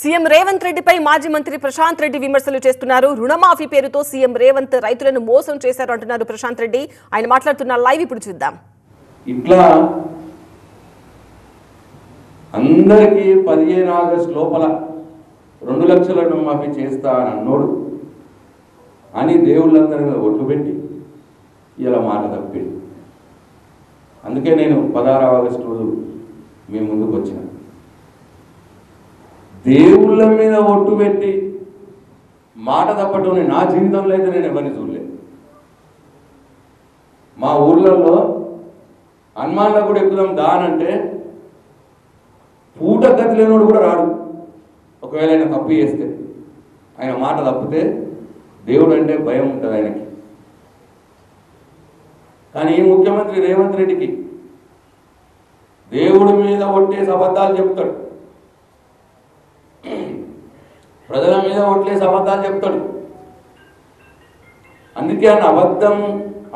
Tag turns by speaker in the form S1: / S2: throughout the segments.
S1: CM Revanth రెడ్డిపై మాజీ మంత్రి ప్రశాంత్ రెడ్డి విమర్శలు చేస్తున్నారు. రుణమాఫీ పేరుతో సీఎం రేవంత్ రైతులను మోసం చేశారు అంటున్నారు ప్రశాంత్ రెడ్డి. ఆయన మాట్లాడుతున్న లైవ్ ఇప్పుడు చూద్దాం.
S2: ఇట్లా అందరికీ 15 ఆగస్టు లోపల 2 లక్షల రుణమాఫీ చేస్తా అని అన్నోడు అని దేవుళ్ళందరి మీద ఒట్టు పెట్టి ఇలా మాట తప్పిండు. అందుకే నేను 16 ఆగస్టు రోజు మీ ముందుకు వచ్చిన. దేవుళ్ళ మీద ఒట్టు పెట్టి మాట తప్పటం నా జీవితంలో అయితే నేను ఎవరిని చూడలేదు. మా ఊర్లలో హనుమాన్లో కూడా ఎక్కుదాం దానంటే పూట గతి లేనివాడు కూడా రాడు. ఒకవేళ ఆయన తప్పు చేస్తే, ఆయన మాట తప్పితే దేవుడు అంటే భయం ఉంటుంది ఆయనకి. కానీ ఈ ముఖ్యమంత్రి రేవంత్ రెడ్డికి దేవుడి మీద ఒట్టేసి అబద్ధాలు చెప్తాడు, ప్రజల మీద ఒట్లేసి అబద్ధాలు చెప్తాడు. అందుకే ఆయన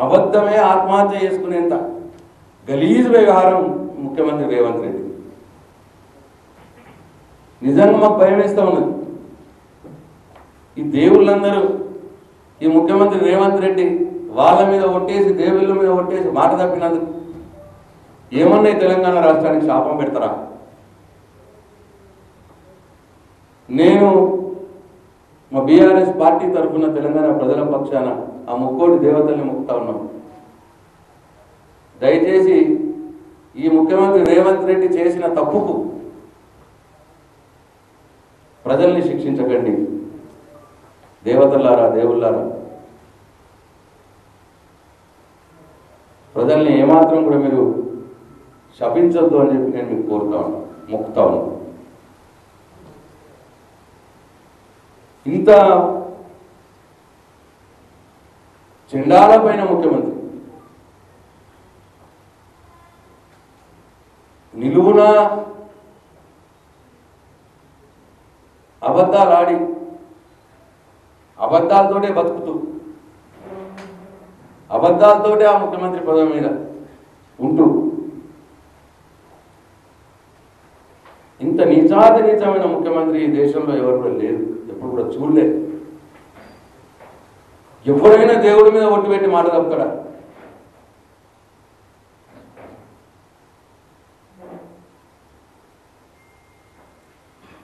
S2: అబద్ధమే ఆత్మహత్య చేసుకునేంత గలీజ్ వ్యవహారం ముఖ్యమంత్రి రేవంత్ రెడ్డి. నిజంగా మాకు భయం వేస్తూ ఉన్నది. ఈ దేవుళ్ళందరూ ఈ ముఖ్యమంత్రి రేవంత్ రెడ్డి వాళ్ళ మీద ఒట్టేసి దేవుళ్ళ మీద ఒట్టేసి మాట తప్పినందుకు ఏమన్నా తెలంగాణ రాష్ట్రానికి శాపం పెడతారా? నేను మా బీఆర్ఎస్ పార్టీ తరఫున తెలంగాణ ప్రజల పక్షాన ఆ ముక్కోటి దేవతల్ని మొక్కుతా ఉన్నాం. దయచేసి ఈ ముఖ్యమంత్రి రేవంత్ రెడ్డి చేసిన తప్పుకు ప్రజల్ని శిక్షించకండి. దేవతలారా, దేవుళ్ళారా, ప్రజల్ని ఏమాత్రం కూడా మీరు శపించొద్దు అని చెప్పి నేను మీకు మొక్కుతా ఉన్నాను. ఇంత చెండాలపైన ముఖ్యమంత్రి నిలువున అబద్ధాలు ఆడి అబద్ధాలతోటే బతుకుతూ అబద్ధాలతోటే ఆ ముఖ్యమంత్రి పదవి మీద ఉంటూ ఇంత నీచమైన ముఖ్యమంత్రి ఈ దేశంలో ఎవరు కూడా లేరు, ఎప్పుడు కూడా చూడలేదు. ఎవరైనా దేవుడి మీద ఒట్టు పెట్టి మాట తప్పుతాడా?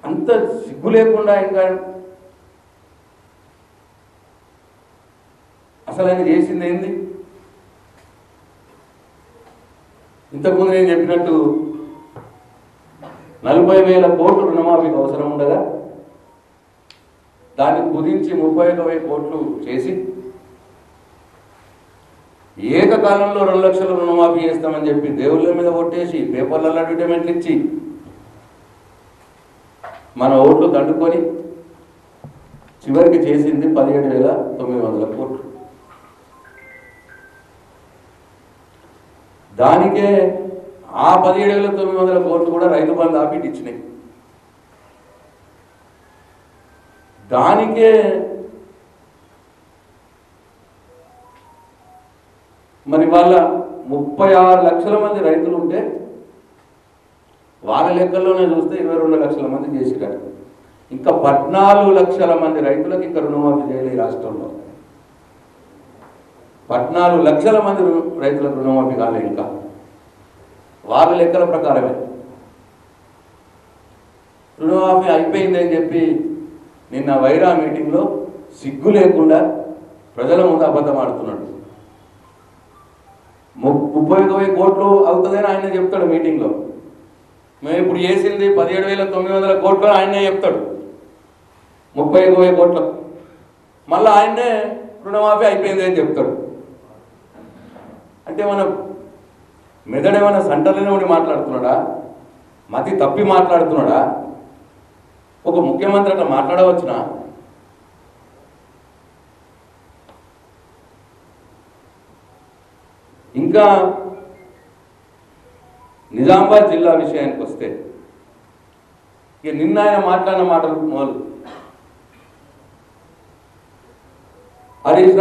S2: అంత సిగ్గు లేకుండా ఇంకా అసలు ఆయన చేసింది ఏంది? ఇంతకుముందు నేను చెప్పినట్టు 40,000 కోట్లు రుణమాఫీకి అవసరం ఉండగా దాన్ని కుదించి 31,000 కోట్లు చేసి ఏకకాలంలో 2 లక్షల రుణమాఫీ చేస్తామని చెప్పి దేవుళ్ళ మీద ఒట్టేసి పేపర్లలో అడ్వర్టైజ్మెంట్లు ఇచ్చి మన ఓట్లు దండుకొని చివరికి చేసింది 17,900 కోట్లు. దానికే ఆ 17,900 కోట్లు కూడా రైతు బంధు ఆపి ఇచ్చినాయి. దానికే మరి వాళ్ళ 36 లక్షల మంది రైతులు ఉంటే వాళ్ళ లెక్కల్లోనే చూస్తే 22 లక్షల మంది చేసిరారు. ఇంకా 14 లక్షల మంది రైతులకు ఇంకా రుణమాఫీ చేయలేదు ఈ రాష్ట్రంలో. 14 లక్షల మంది రైతులకు రుణమాఫీ కాలేదు. ఇంకా వాళ్ళ లెక్కల ప్రకారమే రుణమాఫీ అయిపోయింది అని చెప్పి నిన్న వైరా మీటింగ్లో సిగ్గు లేకుండా ప్రజల ముందు అబద్ధం ఆడుతున్నాడు. 31,000 కోట్లు అవుతుందని ఆయన చెప్తాడు మీటింగ్లో. మేము ఇప్పుడు చేసింది 17,900 కోట్లు ఆయనే చెప్తాడు. 31,000 కోట్లు మళ్ళీ ఆయన్నే రుణమాఫీ అయిపోయింది అని చెప్తాడు. అంటే మన మెదడేమైనా సెంటర్లోనే ఉండి మాట్లాడుతున్నాడా? మతి తప్పి మాట్లాడుతున్నాడా? ఒక ముఖ్యమంత్రి అట్లా మాట్లాడవచ్చునా? ఇంకా నిజామాబాద్ జిల్లా విషయానికి వస్తే ఇక నిన్న ఆయన మాట్లాడిన మాటలు మొదలు హరీష్